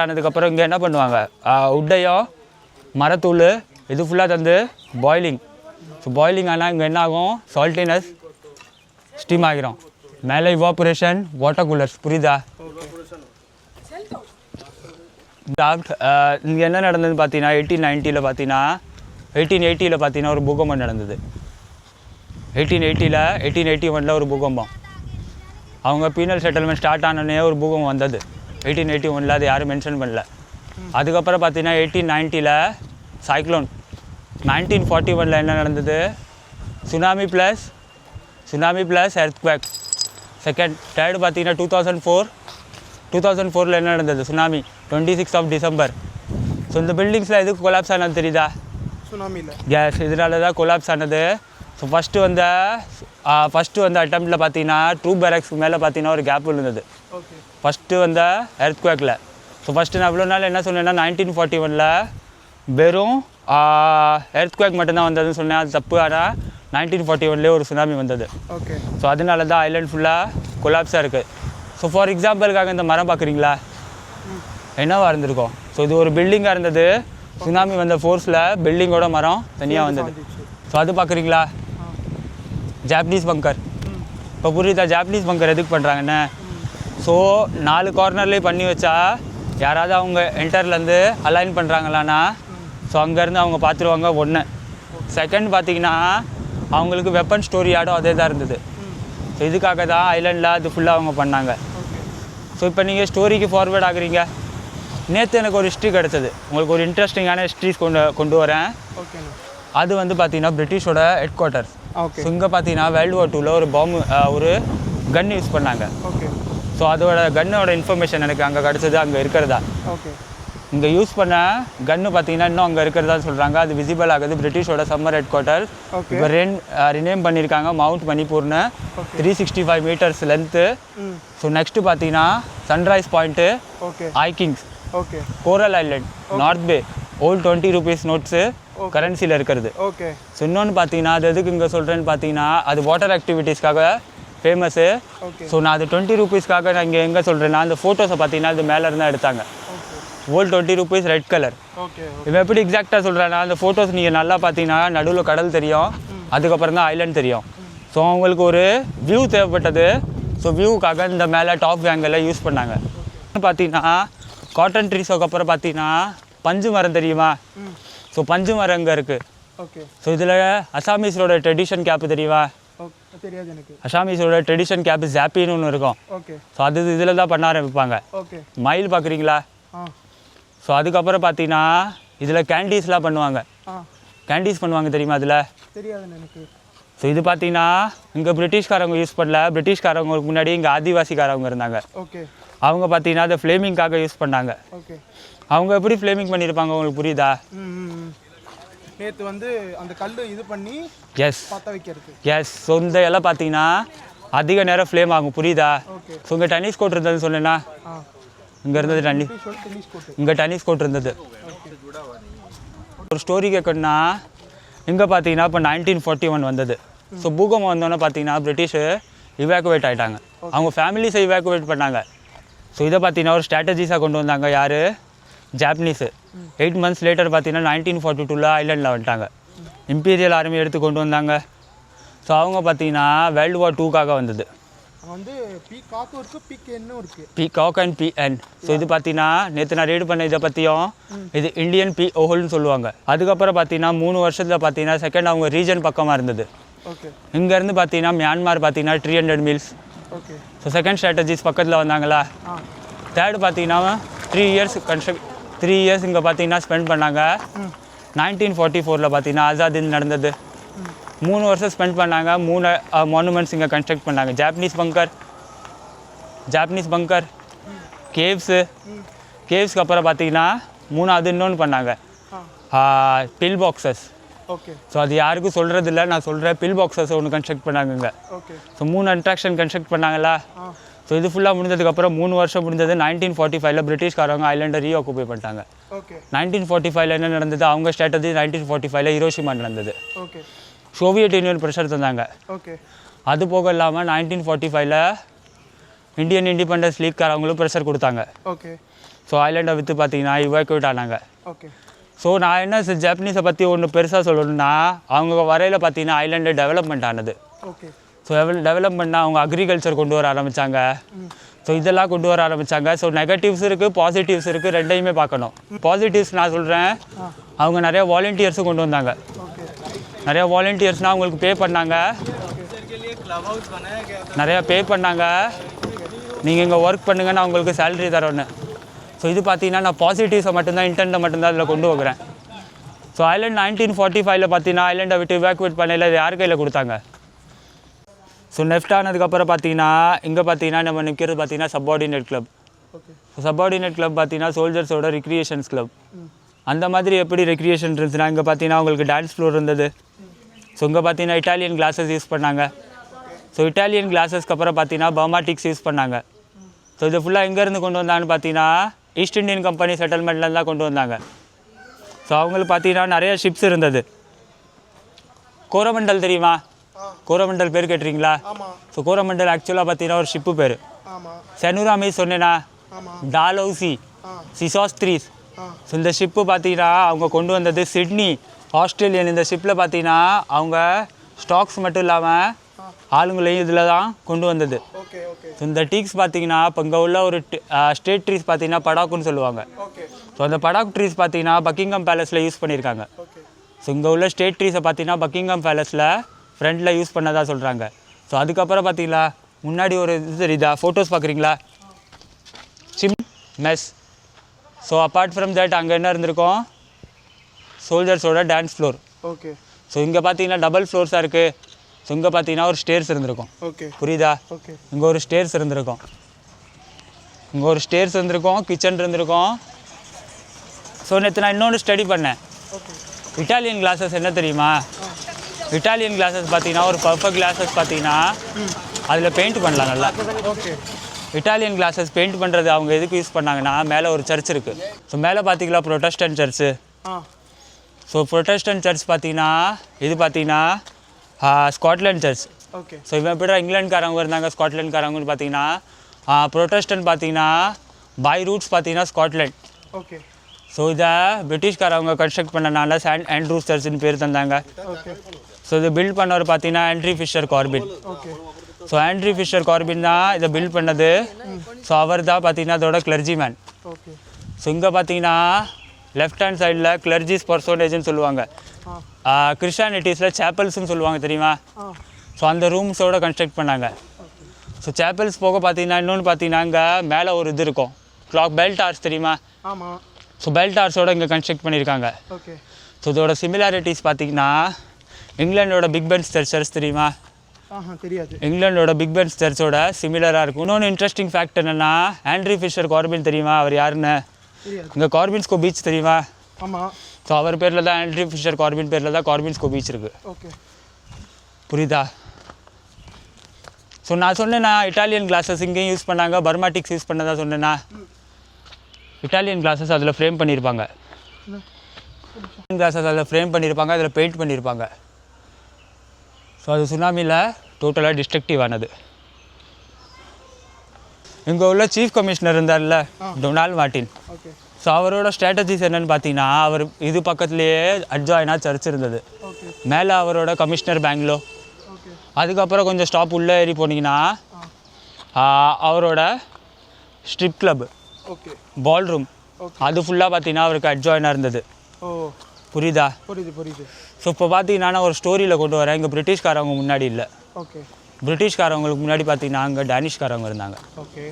ஆனதுக்கப்புறம் இங்கே என்ன பண்ணுவாங்க, உட்டையும் மரத்தூள் இது ஃபுல்லாக தந்து பாயிலிங். ஸோ பாயிலிங் ஆனால் இங்கே என்ன ஆகும், சால்ட்டினஸ் ஸ்டீம் ஆகிரும். மேலே இவாப்ரேஷன், வாட்டர் கூலர்ஸ். புரியுதா? இங்கே என்ன நடந்ததுன்னு பார்த்தீங்கன்னா 1880 பார்த்தீங்கன்னா ஒரு பூகம்பம் நடந்தது. 1881 ஒரு பூகம்பம். அவங்க பீனல் செட்டில்மெண்ட் ஸ்டார்ட் ஆனோடனே ஒரு பூகம்பம் வந்தது 1881. அது யாரும் மென்ஷன் பண்ணல. அதுக்கப்புறம் பார்த்தீங்கன்னா 1890 சைக்ளோன். 1941 என்ன நடந்தது, சுனாமி ப்ளஸ் எர்த்குவேக். தேர்டு பார்த்தீங்கன்னா 2004 என்ன நடந்தது, சுனாமி 26 டிசம்பர். ஸோ இந்த பில்டிங்ஸில் எதுக்கு கொலாப்ஸ் ஆனது தெரியுதா, சுனாமியில். கேஸ் இதனால தான் கொலாப்ஸ் ஆனது. ஸோ ஃபஸ்ட்டு வந்த அட்டம்ப்டில் பார்த்தீங்கன்னா 2 பேரக்ஸ்க்கு மேலே பார்த்தீங்கன்னா ஒரு கேப் விழுந்தது ஃபஸ்ட்டு வந்த எர்த்குவேக்கில். ஸோ ஃபஸ்ட்டு நான் இவ்வளோ நாள் என்ன சொன்னேன்னா 1941 வெறும் எர்த்குவேக் மட்டும்தான் வந்ததுன்னு சொன்னேன். அது தப்பு. ஆனால் 1941 ஒரு சுனாமி வந்தது. ஓகே. ஸோ அதனால தான் ஐலண்ட் ஃபுல்லாக கொலாப்ஸாக இருக்குது. ஸோ ஃபார் எக்ஸாம்பிளுக்காக இந்த மரம் பார்க்குறீங்களா, என்னவா இருந்திருக்கும். ஸோ இது ஒரு பில்டிங்காக இருந்தது. சுனாமி வந்த ஃபோர்ஸில் பில்டிங்கோட மரம் தனியாக வந்தது. ஸோ அது பார்க்குறீங்களா, ஜாப்பனீஸ் பங்கர். இப்போ புரியுதா ஜாப்பனீஸ் பங்கர் எதுக்கு பண்ணுறாங்கன்னு? ஸோ 4 கார்னர்லேயே பண்ணி வச்சா யாராவது அவங்க என்டர்லேருந்து அலைன் பண்ணுறாங்களான்னா ஸோ அங்கேருந்து அவங்க பார்த்துருவாங்க. 1 செகண்ட் பார்த்தீங்கன்னா அவங்களுக்கு வெப்பன் ஸ்டோரி ஆடும் அதே தான் இருந்தது. ஸோ இதுக்காக தான் ஐலண்டில் அது ஃபுல்லாக அவங்க பண்ணாங்க. ஸோ இப்போ நீங்கள் ஸ்டோரிக்கு ஃபார்வேர்ட் ஆகுறீங்க. நேற்று எனக்கு ஒரு ஹிஸ்ட்ரி கிடச்சது. உங்களுக்கு ஒரு இன்ட்ரெஸ்டிங்கான ஹிஸ்ட்ரிஸ் கொண்டு வரேன். அது வந்து பார்த்தீங்கன்னா பிரிட்டிஷோட ஹெட் குவார்ட்டர்ஸ். ஸோ இங்கே பார்த்தீங்கன்னா World War II ஒரு கன் யூஸ் பண்ணாங்க. ஸோ அதோட கன்னோட இன்ஃபர்மேஷன் எனக்கு அங்கே கிடச்சது. அங்கே இருக்கிறதா இங்கே யூஸ் பண்ண கன்று பார்த்தீங்கன்னா இன்னும் அங்கே இருக்கிறதா சொல்கிறாங்க. அது விசிபிள் ஆகுது. பிரிட்டிஷோட சம்மர் ஹெட் குவார்ட்டர் இப்போ ரினேம் பண்ணியிருக்காங்க மவுண்ட் மணிப்பூர்னு. 365 மீட்டர்ஸ் லென்த்து. ஸோ நெக்ஸ்ட்டு பார்த்தீங்கன்னா சன்ரைஸ் பாயிண்ட்டு, ஐக்கிங்ஸ், Coral Island, North Bay, old 20 rupees notes கரன்சியில் இருக்கிறது. ஸோ இன்னொன்று பார்த்தீங்கன்னா அது எதுக்கு இங்கே சொல்கிறேன்னு பார்த்தீங்கன்னா அது வாட்டர் ஆக்டிவிட்டீஸ்க்காக ஃபேமஸ்ஸு. ஸோ நான் அது 20 ரூபீஸ்க்காக நான் இங்கே எங்கே சொல்கிறேன்னா அந்த ஃபோட்டோஸை பார்த்தீங்கன்னா அது மேலே இருந்தால் எடுத்தாங்க. Old 20 rupees red colour. இவன் எப்படி எக்ஸாக்டாக சொல்கிறேன்னா அந்த ஃபோட்டோஸ் நீங்கள் நல்லா பார்த்தீங்கன்னா நடுவில் கடல் தெரியும், அதுக்கப்புறம் தான் ஐலண்ட் தெரியும். ஸோ அவங்களுக்கு ஒரு வியூ தேவைப்பட்டது. ஸோ வியூக்காக இந்த மேலே டாப் ஆங்கிளில் யூஸ் பண்ணாங்க. பார்த்தீங்கன்னா காட்டன் ட்ரீஸுக்கு அப்புறம் பார்த்தீங்கன்னா பஞ்சு மரம் தெரியுமா? ஸோ பஞ்சு மரம் இங்கே இருக்குது. ஸோ இதில் அசாமீஸோட ட்ரெடிஷன் கேப்பு தெரியுமா? அசாமீஸோட ட்ரெடிஷன் கேப்பு ஜாப்பின்னு ஒன்று இருக்கும். ஸோ அது இதில் தான் பண்ண ஆரம்பிப்பாங்க. மயில் பார்க்குறீங்களா? ஸோ அதுக்கப்புறம் பார்த்தீங்கன்னா இதில் கேண்டீஸ்லாம் பண்ணுவாங்க. கேண்டீஸ் பண்ணுவாங்க தெரியுமா? அதில் ஸோ இது பார்த்தீங்கன்னா இங்கே பிரிட்டிஷ்காரவங்க யூஸ் பண்ணல. பிரிட்டிஷ்காரவங்களுக்கு முன்னாடி இங்கே ஆதிவாசிக்காரவங்க இருந்தாங்க. அவங்க பார்த்தீங்கன்னா அதை ஃப்ளேமிங்காக யூஸ் பண்ணாங்க. அவங்க எப்படி ஃப்ளேமிங் பண்ணியிருப்பாங்க உங்களுக்கு புரியுதா? நேற்று வந்து அந்த கல் இது பண்ணி பற்ற வைக்கிறது. எஸ். ஸோ இந்த இலை பார்த்தீங்கன்னா அதிக நேரம் ஃப்ளேம் ஆகும். புரியுதா? ஸோ இங்கே டென்னிஸ் கோர்ட் இருந்ததுன்னு சொன்னேன்னா இங்கே இருந்தது இங்கே டென்னிஸ் கோர்ட் இருந்தது. ஒரு ஸ்டோரி கேட்கணுன்னா இங்கே பார்த்தீங்கன்னா இப்போ 1941 வந்தது. ஸோ பூகம்பம் வந்தோன்னே பார்த்தீங்கன்னா பிரிட்டிஷு இவாக்குவேட் ஆகிட்டாங்க. அவங்க ஃபேமிலிஸை இவாக்குவேட் பண்ணாங்க. ஸோ இதை பார்த்தீங்கன்னா ஒரு ஸ்ட்ராட்டஜிஸாக கொண்டு வந்தாங்க. யார்? ஜாப்பனீஸு. 8 months லேட்டர் பார்த்தீங்கன்னா 1942 ஐலண்டில் வந்துட்டாங்க. இம்பீரியல் ஆர்மி எடுத்து கொண்டு வந்தாங்க. ஸோ அவங்க பார்த்தீங்கன்னா World War IIக்காக வந்தது. Peacock and PN. ஸோ இது பார்த்தீங்கன்னா நேற்று நான் ரீட் பண்ண இதை பற்றியும் இது இந்தியன் பி ஓஹோல்னு சொல்லுவாங்க. அதுக்கப்புறம் பார்த்தீங்கன்னா 3 வருஷத்தில் பார்த்தீங்கன்னா செகண்ட் அவங்க ரீஜன் பக்கமாக இருந்தது. இங்கேருந்து பார்த்தீங்கன்னா மியான்மார் பார்த்தீங்கன்னா 300 மீல்ஸ். ஸோ செகண்ட் ஸ்ட்ராட்டஜிஸ் பக்கத்தில் வந்தாங்களா. தேர்டு பார்த்தீங்கன்னா 3 இயர்ஸ் இங்கே பார்த்தீங்கன்னா ஸ்பெண்ட் பண்ணாங்க. 1944 பார்த்தீங்கன்னா ஆசாத் ஹிந்த் நடந்தது. 3 வருஷம் ஸ்பெண்ட் பண்ணாங்க. 3 மானுமெண்ட்ஸ் இங்கே கன்ஸ்ட்ரக்ட் பண்ணாங்க. ஜாப்பனீஸ் பங்கர், கேவ்ஸ்க்கு அப்புறம் பார்த்தீங்கன்னா 3வது இன்னொன்று பண்ணாங்க பில் பாக்ஸஸ். ஸோ அது யாருக்கும் சொல்கிறது இல்லை, நான் சொல்கிறேன். பில் பாக்ஸஸ் ஒன்று கன்ஸ்ட்ரக்ட் பண்ணாங்க. ஸோ 3 அட்ராக்ஷன் கன்ஸ்ட்ரக்ட் பண்ணாங்களா. ஸோ இது ஃபுல்லாக முடிஞ்சதுக்கப்புறம் 3 வருஷம் முடிஞ்சது. 1945 பிரிட்டிஷ்காரவங்க ஐலண்டை ரீஆக்குபை பண்ணிட்டாங்க. 1945 என்ன நடந்தது? அவங்க ஸ்ட்ராட்டஜி 1945 ஹிரோஷிமா நடந்தது. சோவியட் யூனியன் ப்ரெஷர் தந்தாங்க. அது போக இல்லாமல் 1945 இந்தியன் இண்டிபெண்டன்ஸ் லீக்காரவங்களும் ப்ரெஷர் கொடுத்தாங்க. ஸோ ஐலண்டை விற்று பார்த்தீங்கன்னா இவாக்குவேட் ஆனாங்க. ஸோ நான் என்ன ஜாப்பனீஸை பற்றி ஒன்று பெருசாக சொல்லணும்னா அவங்க வரையில் பார்த்தீங்கன்னா ஐலண்டு டெவலப்மெண்ட் ஆனது. ஸோ டெவலப்மெண்ட்னா அவங்க அக்ரிகல்ச்சர் கொண்டு வர ஆரம்பித்தாங்க. ஸோ இதெல்லாம் கொண்டு வர ஆரம்பித்தாங்க. ஸோ நெகட்டிவ்ஸ் இருக்குது, பாசிட்டிவ்ஸ் இருக்குது, ரெண்டையுமே பார்க்கணும். பாசிட்டிவ்ஸ் நான் சொல்கிறேன், அவங்க நிறையா வாலண்டியர்ஸும் கொண்டு வந்தாங்க. நிறையா வாலண்டியர்ஸ்னால் அவங்களுக்கு பே பண்ணாங்க. நிறையா பே பண்ணாங்க. நீங்கள் இங்கே ஒர்க் பண்ணுங்கன்னு அவங்களுக்கு சேலரி தரோன்னு. ஸோ இது பார்த்தீங்கன்னா நான் பாசிட்டிவ்ஸை மட்டும்தான் இன்டென்ட்டை மட்டும்தான் அதில் கொண்டு வைக்கிறேன். ஸோ ஐலண்ட் 1945 பார்த்தீங்கன்னா ஐலண்டை விட்டு இவாக்குவேட் பண்ணல. இது யார் கையில் கொடுத்தாங்க? ஸோ நெஃப்ட் ஆனதுக்கப்புறம் பார்த்தீங்கன்னா இங்கே பார்த்தீங்கன்னா நம்ம நிற்கிறது பார்த்தீங்கன்னா சப்பார்டினேட் கிளப். சப்பார்டினேட் கிளப் பார்த்தீங்கன்னா சோல்ஜர்ஸோட ரெக்ரியேஷன்ஸ் கிளப். அந்த மாதிரி எப்படி ரெக்ரியேஷன் இருந்துச்சுன்னா இங்கே பார்த்தீங்கன்னா உங்களுக்கு டான்ஸ் ஃப்ளோர் இருந்தது. ஸோ இங்கே பார்த்தீங்கன்னா இட்டாலியன் கிளாஸஸ் யூஸ் பண்ணாங்க. ஸோ இட்டாலியன் கிளாஸஸ்க்கு அப்புறம் பார்த்தீங்கன்னா பர்மாட்டிக்ஸ் யூஸ் பண்ணாங்க. ஸோ இது ஃபுல்லாக எங்கேருந்து கொண்டு வந்தான்னு பார்த்தீங்கன்னா ஈஸ்ட் இண்டியன் கம்பெனி செட்டில்மெண்ட்லேருந்து தான் கொண்டு வந்தாங்க. ஸோ அவங்களுக்கு பார்த்தீங்கன்னா நிறைய ஷிப்ஸ் இருந்தது. கோரமண்டல் தெரியுமா? கோரமண்டல் பேர் கேட்டிருக்கீங்களா? ஸோ கோரமண்டல் ஆக்சுவலாக பார்த்தீங்கன்னா ஒரு ஷிப்பு பேர். செனுராமி சொன்னேன்னா டாலௌசி சிசாஸ் த்ரீஸ். ஸோ இந்த ஷிப்பு பார்த்தீங்கன்னா அவங்க கொண்டு வந்தது சிட்னி ஆஸ்திரேலியன். இந்த ஷிப்பில் பார்த்தீங்கன்னா அவங்க ஸ்டாக்ஸ் மட்டும் இல்லாமல் ஆளுங்களையும் இதில் தான் கொண்டு வந்தது. ஸோ இந்த டீக்ஸ் பார்த்தீங்கன்னா இப்போ இங்கே உள்ள ஒரு ஸ்டேட் ட்ரீஸ் பார்த்தீங்கன்னா படாக்குன்னு சொல்லுவாங்க. ஸோ அந்த படாக் ட்ரீஸ் பார்த்தீங்கன்னா பக்கிங்ஹாம் பேலஸில் யூஸ் பண்ணியிருக்காங்க. ஸோ இங்கே உள்ள ஸ்டேட் ட்ரீஸை பார்த்தீங்கன்னா பக்கிங்ஹாம் பேலஸில் ஃப்ரண்டில் யூஸ் பண்ணதாக சொல்கிறாங்க. ஸோ அதுக்கப்புறம் பார்த்தீங்களா முன்னாடி ஒரு இது தெரியுதா, ஃபோட்டோஸ் பார்க்குறீங்களா, sim mess. So apart from that அங்கே என்ன இருந்திருக்கும், சோல்ஜர்ஸோட டான்ஸ் ஃப்ளோர். ஓகே. ஸோ இங்கே பார்த்தீங்கன்னா டபுள் ஃப்ளோர்ஸாக இருக்குது. ஸோ இங்கே பார்த்தீங்கன்னா ஒரு ஸ்டேர்ஸ் இருந்திருக்கும். ஓகே. புரியுதா? ஓகே. இங்கே ஒரு ஸ்டேர்ஸ் இருந்திருக்கும், இங்கே ஒரு ஸ்டேர்ஸ் இருந்திருக்கும், கிச்சன் இருந்திருக்கும். ஸோ நேற்று நான் இன்னொன்று ஸ்டடி பண்ணேன். இட்டாலியன் கிளாஸஸ் என்ன தெரியுமா, இட்டாலியன் கிளாஸஸ் பார்த்தீங்கன்னா ஒரு பர்ஃபெக்ட் கிளாஸஸ் பார்த்தீங்கன்னா அதில் பெயிண்ட் பண்ணலாம் நல்லா. ஓகே. இட்டாலியன் கிளாஸஸ் பெயிண்ட் பண்ணுறது அவங்க எதுக்கு யூஸ் பண்ணாங்கன்னா, மேலே ஒரு சர்ச் இருக்குது. ஸோ மேலே பார்த்தீங்களா protestant church. So protestant church பார்த்தீங்கன்னா இது பார்த்தீங்கன்னா ஸ்காட்லாண்ட் சர்ச். ஓகே. ஸோ இவன் எப்படி இங்கிலாந்துக்காரவங்க இருந்தாங்க, ஸ்காட்லாண்ட்காரவங்கன்னு பார்த்தீங்கன்னா ப்ரொட்டஸ்டன்ட் பார்த்தீங்கன்னா பை ரூட்ஸ் பார்த்தீங்கன்னா ஸ்காட்லாண்ட். ஓகே. ஸோ இதை பிரிட்டிஷ்காரவங்க கன்ஸ்ட்ரக்ட் பண்ணனால செயின்ட் ஆண்ட்ரூஸ் சர்ச்சுன்னு பேர் தந்தாங்க. ஓகே. ஸோ இதை பில்ட் பண்ணவர் பார்த்தீங்கன்னா Andre Fisher Corbin. Okay. So Andre Fisher Corbin தான் இதை பில்ட் பண்ணது. ஸோ அவர் தான் பார்த்தீங்கன்னா அதோட கிளர்ஜிமேன். ஓகே. ஸோ இங்கே பார்த்தீங்கன்னா லெஃப்ட் ஹேண்ட் சைடில் கிளர்ஜிஸ் பர்சோனேஜ்னு சொல்லுவாங்க. கிறிஸ்டானிட்டிஸில் சேப்பல்ஸ்னு சொல்லுவாங்க தெரியுமா. ஸோ அந்த ரூம்ஸோட கன்ஸ்ட்ரக்ட் பண்ணாங்க. ஸோ சேப்பல்ஸ் போக பார்த்தீங்கன்னா இன்னொன்று பார்த்தீங்கன்னா இங்கே மேலே ஒரு இது இருக்கும், கிளாக் பெல் டவர்ஸ் தெரியுமா. ஆமாம். ஸோ பெல் டவர்ஸோட இங்கே கன்ஸ்ட்ரக்ட் பண்ணியிருக்காங்க. ஓகே. ஸோ இதோட சிமிலாரிட்டிஸ் பார்த்தீங்கன்னா இங்கிலாண்டோட பிக் பென் சர்ச் தெரியுமா. தெரியாது. இங்கிலாண்டோட பிக் பென் சர்ச்சோட சிமிலராக இருக்கும். இன்னொன்று இன்ட்ரெஸ்டிங் ஃபேக்ட் என்னென்னா, ஆண்ட்ரி ஃபிஷர் கார்பின் தெரியுமா அவர் யாருன்னு. இங்கே கார்பின்ஸ்கோ பீச் தெரியுமா. ஆமாம். ஸோ அவர் பேரில் தான், ஆண்ட்ரி ஃபிஷர் கார்பின் பேரில் தான் கார்பின்ஸ்கோ பீச் இருக்குது. ஓகே. புரியுதா? ஸோ நான் சொன்னேன்னா இட்டாலியன் கிளாஸஸ் இங்கேயும் யூஸ் பண்ணாங்க, பர்மாட்டிக்ஸ் யூஸ் பண்ணதா சொன்னேன்னா. இட்டாலியன் கிளாஸஸ் அதில் ஃப்ரேம் பண்ணியிருப்பாங்க, கிளாஸஸ் அதில் ஃப்ரேம் பண்ணியிருப்பாங்க, அதில் பெயிண்ட் பண்ணியிருப்பாங்க. ஸோ அது சுனாமியில் டோட்டலாக டிஸ்ட்ரக்டிவ் ஆனது. இங்கே உள்ள சீஃப் கமிஷனர் இருந்தார்ல டொனால்ட் மார்ட்டின். ஓகே. ஸோ அவரோட ஸ்ட்ராட்டஜிஸ் என்னென்னு பார்த்தீங்கன்னா, அவர் இது பக்கத்துலேயே அட்ஜாயினாக சர்ச் இருந்தது. மேலே அவரோட கமிஷனர் பேங்க்லோ. அதுக்கப்புறம் கொஞ்சம் ஸ்டாப் உள்ளே ஏறி போனீங்கன்னா அவரோட ஸ்ட்ரிப் கிளப், பால் ரூம், அது ஃபுல்லாக பார்த்தீங்கன்னா அவருக்கு அட்ஜாயினாக இருந்தது. புரியுதா? புரியுது. ஸோ இப்போ பார்த்தீங்கன்னா நான் ஒரு ஸ்டோரியில் கொண்டு வரேன். இங்கே பிரிட்டிஷ்காரவங்க முன்னாடி இல்லை. ஓகே. பிரிட்டிஷ்காரவங்களுக்கு முன்னாடி பார்த்தீங்கன்னா அங்கே டேனிஷ்காரவங்க இருந்தாங்க. ஓகே.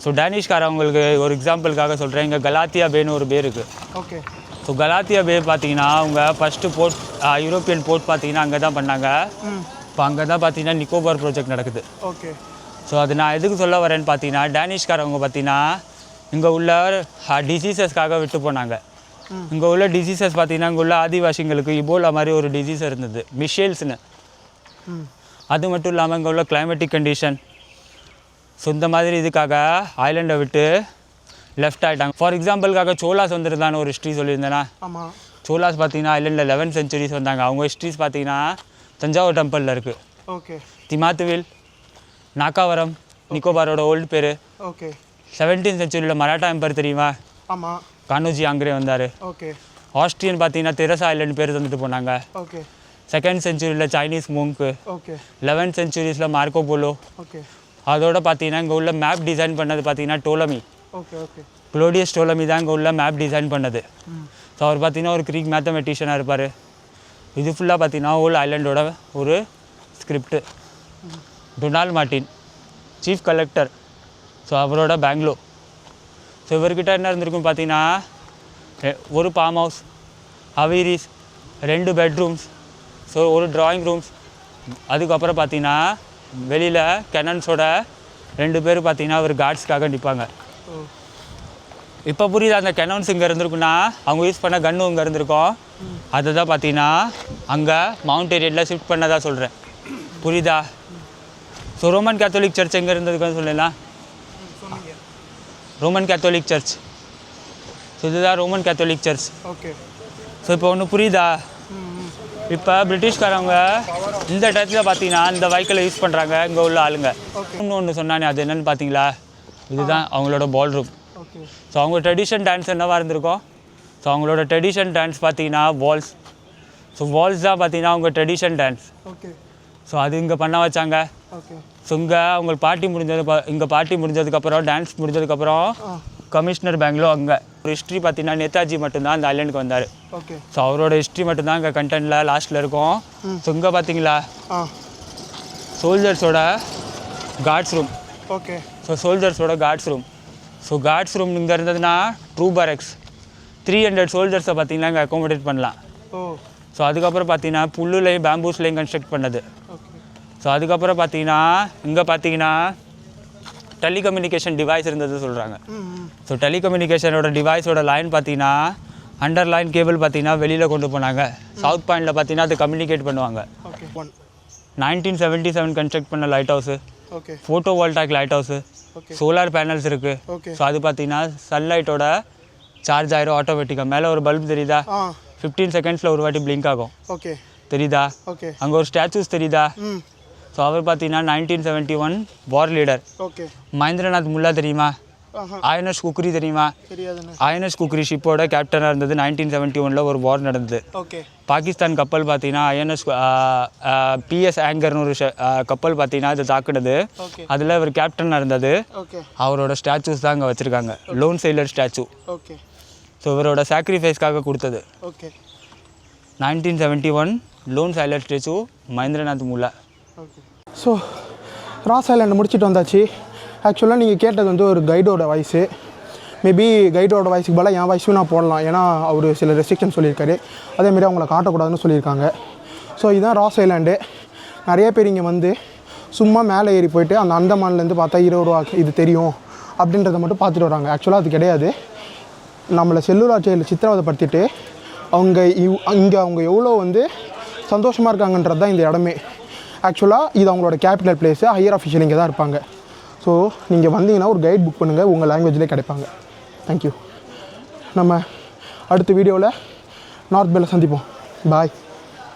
ஸோ டேனிஷ்காரவங்களுக்கு ஒரு எக்ஸாம்பிளுக்காக சொல்கிறேன், இங்கே கலாத்தியா பேன்னு ஒரு பே இருக்குது. ஓகே. ஸோ கலாத்தியா பே பார்த்தீங்கன்னா அவங்க ஃபஸ்ட்டு போர்ட், யூரோப்பியன் போர்ட் பார்த்தீங்கன்னா அங்கே தான் பண்ணாங்க. இப்போ அங்கே தான் பார்த்தீங்கன்னா நிக்கோபார் ப்ராஜெக்ட் நடக்குது. ஓகே. ஸோ அது நான் எதுக்கு சொல்ல வரேன்னு பார்த்தீங்கன்னா, டேனிஷ்காரவங்க பார்த்தீங்கன்னா இங்கே உள்ள டிசீசஸ்க்காக விட்டு போனாங்க. இங்கே உள்ள டிசீசஸ் பார்த்தீங்கன்னா இங்கே உள்ள ஆதிவாசிங்களுக்கு இபோலா மாதிரி ஒரு டிசீஸ் இருந்தது, மிஷேல்ஸ்னு. அது மட்டும் இல்லாமல் இங்கே உள்ள கிளைமேட்டிக் கண்டிஷன். ஸோ இந்த மாதிரி இதுக்காக ஐலண்டை விட்டு லெஃப்ட் ஆகிட்டாங்க. ஃபார் எக்ஸாம்பிளுக்காக சோலாஸ் வந்துருந்தான்னு ஒரு ஹிஸ்ட்ரி சொல்லியிருந்தேன்னா. ஆமாம். சோலாஸ் பார்த்தீங்கன்னா ஐலண்டில் 11th century வந்தாங்க. அவங்க ஹிஸ்ட்ரிஸ் பார்த்தீங்கன்னா தஞ்சாவூர் டெம்பிளில் இருக்குது. ஓகே. திமாத்துவில், நாக்காவரம், நிக்கோபாரோட ஓல்டு பேர். Okay. 17th century Maratha empire தெரியுமா. ஆமாம். கானோஜி ஆங்கிரே வந்தார். ஓகே. ஆஸ்ட்ரியன் பார்த்தீங்கன்னா தெரசா ஐலண்ட் பேர் தந்துட்டு போனாங்க. Okay. 2nd century Chinese monk. Okay. 11th century Marco Polo. Okay. அதோட பார்த்தீங்கன்னா இங்கே உள்ள மேப் டிசைன் பண்ணது பார்த்தீங்கன்னா Ptolemy. Okay. Okay. Claudius Ptolemy தான் இங்கே உள்ள மேப் டிசைன் பண்ணது. ஸோ அவர் பார்த்தீங்கன்னா ஒரு க்ரீக் மேத்தமெட்டிஷியனாக இருப்பார். இது ஃபுல்லாக பார்த்தீங்கன்னா ஹோல் ஐலண்டோட ஒரு script. Donald Martin chief collector. So அவரோட பெங்களூர். ஸோ இவர்கிட்ட என்ன இருந்திருக்கும் பார்த்தீங்கன்னா, ஒரு ஃபார்ம் ஹவுஸ், அவேரிஸ், 2 பெட்ரூம்ஸ், ஸோ ஒரு ட்ராயிங் ரூம்ஸ். அதுக்கப்புறம் பார்த்தீங்கன்னா வெளியில் கெனன்ஸோட 2 பேர் பார்த்தீங்கன்னா ஒரு கார்ட்ஸ்க்காக நிற்பாங்க. இப்போ புரியுது, அந்த கெனன்ஸ் இங்கே இருந்திருக்குன்னா அவங்க யூஸ் பண்ண கன்னும் இங்கே இருந்திருக்கோம். அதை தான் பார்த்தீங்கன்னா அங்கே மவுண்ட் ஏரியடில் ஷிஃப்ட் பண்ணதாக சொல்கிறேன். புரியுதா? ஸோ ரோமன் கேத்தோலிக் சர்ச் எங்கே இருந்ததுக்குன்னு சொல்லலாம். Roman Catholic church. ஸோ இதுதான் Roman Catholic church. Okay. So இப்போ ஒன்று புரியுதா? இப்போ பிரிட்டிஷ்காரவங்க இந்த டயத்தில் பார்த்தீங்கன்னா இந்த வெஹிக்கிளை யூஸ் பண்ணுறாங்க இங்கே உள்ள ஆளுங்க. இன்னொன்று சொன்னானே அது என்னென்னு பார்த்தீங்களா, இதுதான் அவங்களோட பால் ரூம். ஸோ அவங்க ட்ரெடிஷன் டான்ஸ் என்னவாக இருந்திருக்கும். ஸோ அவங்களோட ட்ரெடிஷன் டான்ஸ் பார்த்தீங்கன்னா வால்ஸ். ஸோ வால்ஸ் தான் பார்த்தீங்கன்னா அவங்க ட்ரெடிஷன் டான்ஸ். ஓகே. ஸோ அது இங்கே பண்ண வச்சாங்க. ஓகே. ஸோ இங்கே அவங்க பார்ட்டி இங்கே பார்ட்டி முடிஞ்சதுக்கப்புறம் டான்ஸ் முடிஞ்சதுக்கப்புறம் கமிஷனர் பெங்களோ அங்கே ஒரு ஹிஸ்ட்ரி பார்த்தீங்கன்னா நேதாஜி மட்டும்தான் அந்த ஐலாண்டுக்கு வந்தார். ஓகே. ஸோ அவரோட ஹிஸ்ட்ரி மட்டும்தான் இங்கே கண்டென்ட்டில் லாஸ்ட்டில் இருக்கும். ஸோ இங்கே பார்த்தீங்களா சோல்ஜர்ஸோட கார்ட்ஸ் ரூம். ஓகே. ஸோ சோல்ஜர்ஸோட guards room. So guards room இங்கே இருந்ததுன்னா ட்ரூ பரக்ஸ் 300 சோல்ஜர்ஸை பார்த்தீங்கன்னா இங்கே அக்காமடேட் பண்ணலாம். ஸோ அதுக்கப்புறம் பார்த்தீங்கன்னா புல்லுலையும் பேம்பூஸ்லையும் கன்ஸ்ட்ரக்ட் பண்ணது. ஸோ அதுக்கப்புறம் பார்த்தீங்கன்னா டெலிகம்யூனிகேஷன் டிவைஸ் இருந்தது சொல்கிறாங்க. ஸோ டெலிகம்யூனிகேஷனோட டிவைஸோட லைன் பார்த்தீங்கன்னா அண்டர் லைன் கேபிள் பார்த்தீங்கன்னா வெளியில் கொண்டு போனாங்க. சவுத் பாயிண்டில் பார்த்தீங்கன்னா அது கம்யூனிகேட் பண்ணுவாங்க. 1977 கன்ஸ்ட்ரக்ட் பண்ண lighthouse, photovoltaic lighthouse, solar panels இருக்குது. ஸோ அது பார்த்தீங்கன்னா சன்லைட்டோட சார்ஜ் ஆயிரும் ஆட்டோமேட்டிக்காக. மேலே ஒரு பல்ப் தெரியுதா, 15 செகண்ட்ஸில் ஒரு வாட்டி பிளிங்க் ஆகும். தெரியுதா? அங்கே ஒரு ஸ்டாச்சூஸ் தெரியுதா? ஸோ அவர் பார்த்தீங்கன்னா 1971 வார் லீடர். மகேந்திரநாத் முல்லா தெரியுமா? ஐஎன்எஸ் குக்ரி தெரியுமா? ஐஎன்எஸ் குக்ரி ஷிப்போட கேப்டனாக இருந்தது. 1971 ஒரு வார் நடந்தது. பாகிஸ்தான் கப்பல் பார்த்தீங்கன்னா ஐஎன்எஸ் பிஎஸ் ஆங்கர்னு ஒரு கப்பல் பார்த்தீங்கன்னா அது தாக்குனது. அதில் ஒரு கேப்டனாக இருந்தது. அவரோட ஸ்டாச்சூஸ் தான் அங்கே வச்சுருக்காங்க. Loan sailor statue. ஸோ இவரோட சாக்ரிஃபைஸ்க்காக கொடுத்தது. 1971 lone sailor statue Mahendranath Mulla. So Ross island முடிச்சுட்டு வந்தாச்சு. ஆக்சுவலாக நீங்கள் கேட்டது வந்து ஒரு கைடோட வாய்ஸு. மேபி கைடோட வாய்ஸுக்கு பதிலாக என் வாய்ஸும் நான் போடலாம். ஏன்னா அவர் சில ரெஸ்ட்ரிக்ஷன் சொல்லியிருக்காரு. அதேமாரி அவங்கள காட்டக்கூடாதுன்னு சொல்லியிருக்காங்க. ஸோ இதுதான் ராஸ் ஐலாண்டு. நிறைய பேர் இங்கே வந்து சும்மா மேலே ஏறி போயிட்டு அந்த அந்தமான்லேருந்து பார்த்தா 20 ரூபா இது தெரியும் அப்படின்றத மட்டும் பார்த்துட்டு வராங்க. ஆக்சுவலாக அது கிடையாது. நம்மளை செல்லுலார் ஜெயிலில் சித்திரவதைப்படுத்திட்டு இங்கே அவங்க எவ்வளோ வந்து சந்தோஷமாக இருக்காங்கன்றது தான் இந்த இடமே. ஆக்சுவலாக இது அவங்களோட கேபிட்டல் பிளேஸு. ஹையர் ஆஃபீஷியல் இங்கே தான் இருப்பாங்க. ஸோ நீங்கள் வந்தீங்கன்னா ஒரு கைட் புக் பண்ணுங்கள், உங்கள் லாங்குவேஜ்லேயே கிடைப்பாங்க. தேங்க்யூ. நம்ம அடுத்த வீடியோவில் நார்த் பேல சந்திப்போம். பாய்.